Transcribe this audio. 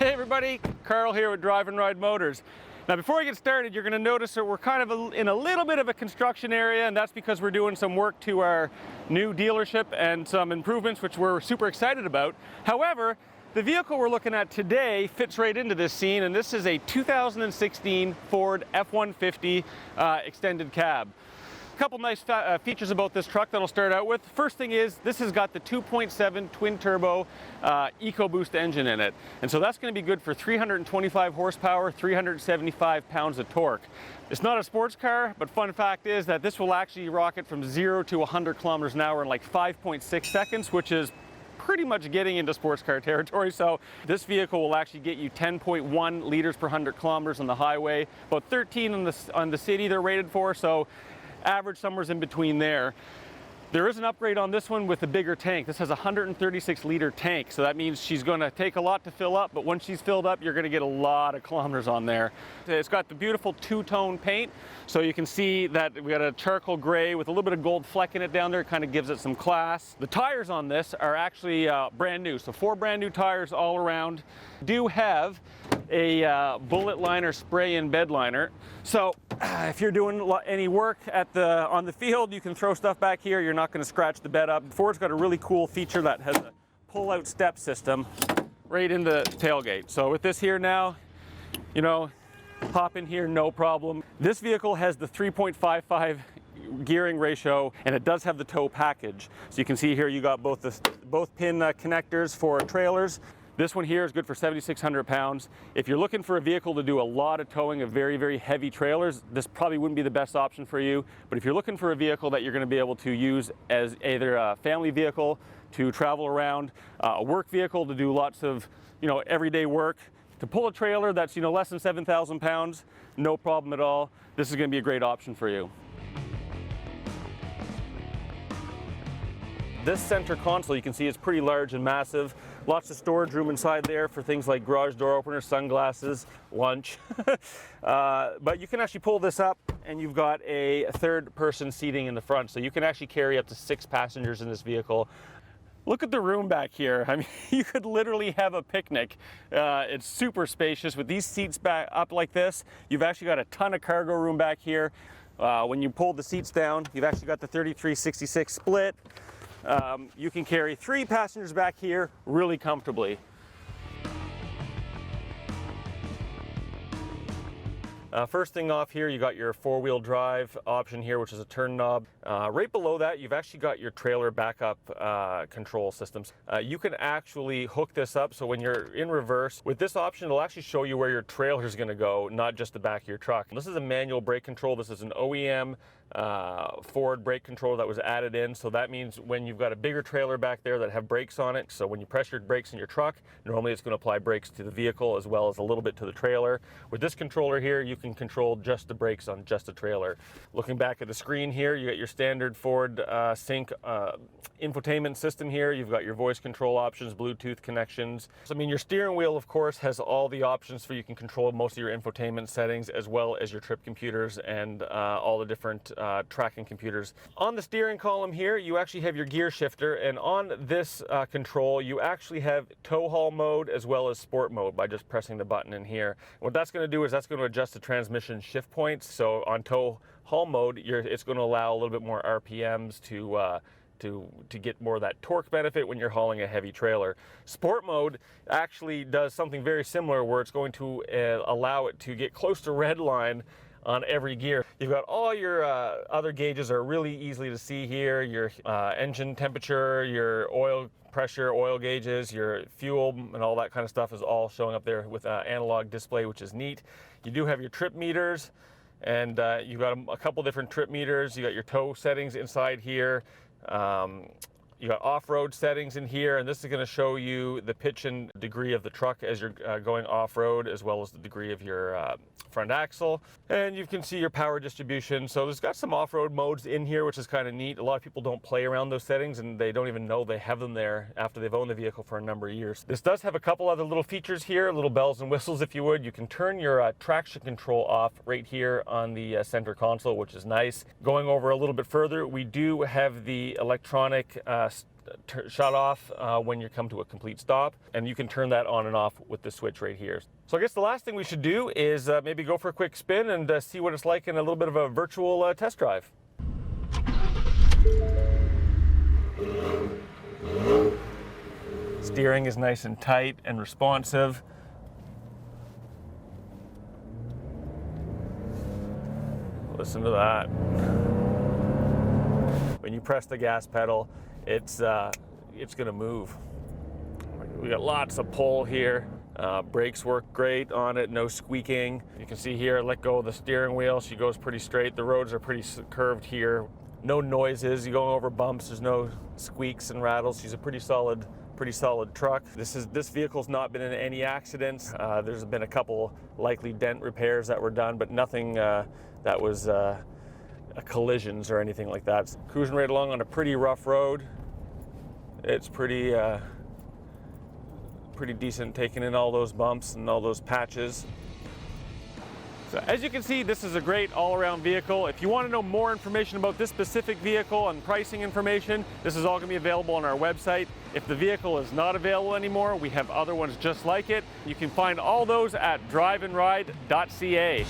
Hey everybody, Carl here with Drive and Ride Motors. Now before we get started, you're going to notice that we're kind of in a little bit of a construction area, and that's because we're doing some work to our new dealership and some improvements which we're super excited about. However, the vehicle we're looking at today fits right into this scene, and this is a 2016 Ford F150 extended cab. A couple nice features about this truck that I'll start out with. First thing is, this has got the 2.7 twin turbo EcoBoost engine in it. And so that's going to be good for 325 horsepower, 375 pounds of torque. It's not a sports car, but fun fact is that this will actually rocket from 0 to 100 kilometers an hour in like 5.6 seconds, which is pretty much getting into sports car territory. So this vehicle will actually get you 10.1 liters per 100 kilometers on the highway, about 13 on the city they're rated for. So average somewhere's in between there. There is an upgrade on this one with a bigger tank. This has a 136 liter tank, so that means she's going to take a lot to fill up, but once she's filled up, you're going to get a lot of kilometers on there. It's got the beautiful two-tone paint, so you can see that we got a charcoal gray with a little bit of gold fleck in it down there. It kind of gives it some class. The tires on this are actually brand new, so 4 brand new tires all around. Do have a bullet liner spray-in bed liner, so if you're doing any work on the field, you can throw stuff back here. You're not going to scratch the bed up. Ford's got a really cool feature that has a pull-out step system right in the tailgate. So with this here now, you know, hop in here, no problem. This vehicle has the 3.55 gearing ratio, and it does have the tow package. So you can see here you got both pin connectors for trailers. This one here is good for 7,600 pounds. If you're looking for a vehicle to do a lot of towing of very, very heavy trailers, this probably wouldn't be the best option for you. But if you're looking for a vehicle that you're going to be able to use as either a family vehicle to travel around, a work vehicle to do lots of, everyday work, to pull a trailer that's, less than 7,000 pounds, no problem at all. This is going to be a great option for you. This center console, you can see, is pretty large and massive. Lots of storage room inside there for things like garage door openers, sunglasses, lunch. But you can actually pull this up, and you've got a third person seating in the front. So you can actually carry up to 6 passengers in this vehicle. Look at the room back here. I mean, you could literally have a picnic. It's super spacious. With these seats back up like this, you've actually got a ton of cargo room back here. When you pull the seats down, you've actually got the 33/66 split. You can carry 3 passengers back here really comfortably. First thing off here, you got your 4-wheel drive option here, which is a turn knob. Right below that, you've actually got your trailer backup control systems. You can actually hook this up, so when you're in reverse, with this option, it'll actually show you where your trailer is going to go, not just the back of your truck. This is a manual brake control. This is an OEM Ford brake controller that was added in, so that means when you've got a bigger trailer back there that have brakes on it, so when you press your brakes in your truck, normally it's going to apply brakes to the vehicle as well as a little bit to the trailer. With this controller here, you can control just the brakes on just the trailer. Looking back at the screen here, you got your standard Ford Sync infotainment system here. You've got your voice control options, Bluetooth connections. So, I mean, your steering wheel, of course, has all the options for you can control most of your infotainment settings, as well as your trip computers and all the different tracking computers. On the steering column here, you actually have your gear shifter, and on this control, you actually have tow haul mode as well as sport mode by just pressing the button in here. What that's going to do is that's going to adjust the transmission shift points. So on tow haul mode, it's going to allow a little bit more RPMs to get more of that torque benefit when you're hauling a heavy trailer. Sport mode actually does something very similar, where it's going to allow it to get close to red line on every gear. You've got all your other gauges are really easily to see here. Your engine temperature, your oil pressure, oil gauges, your fuel, and all that kind of stuff is all showing up there with analog display, which is neat. You do have your trip meters, and you've got a couple different trip meters. You got your tow settings inside here. You got off-road settings in here, and this is going to show you the pitch and degree of the truck as you're going off-road, as well as the degree of your front axle. And you can see your power distribution. So there's got some off-road modes in here, which is kind of neat. A lot of people don't play around those settings, and they don't even know they have them there after they've owned the vehicle for a number of years. This does have a couple other little features here, little bells and whistles, if you would. You can turn your traction control off right here on the center console, which is nice. Going over a little bit further, we do have the electronic shut off when you come to a complete stop, and you can turn that on and off with the switch right here. So I guess the last thing we should do is maybe go for a quick spin and see what it's like in a little bit of a virtual test drive. Steering is nice and tight and responsive. Listen to that. When you press the gas pedal, it's gonna move. We got lots of pull here. Brakes work great on it, no squeaking. You can see here, let go of the steering wheel. She goes pretty straight. The roads are pretty curved here. No noises. You go over bumps. There's no squeaks and rattles. She's a pretty solid truck. This vehicle's not been in any accidents. There's been a couple likely dent repairs that were done, but nothing that was collisions or anything like that. Cruising right along on a pretty rough road. It's pretty decent, taking in all those bumps and all those patches. So as you can see, this is a great all-around vehicle. If you want to know more information about this specific vehicle and pricing information, this is all going to be available on our website. If the vehicle is not available anymore, we have other ones just like it. You can find all those at driveandride.ca.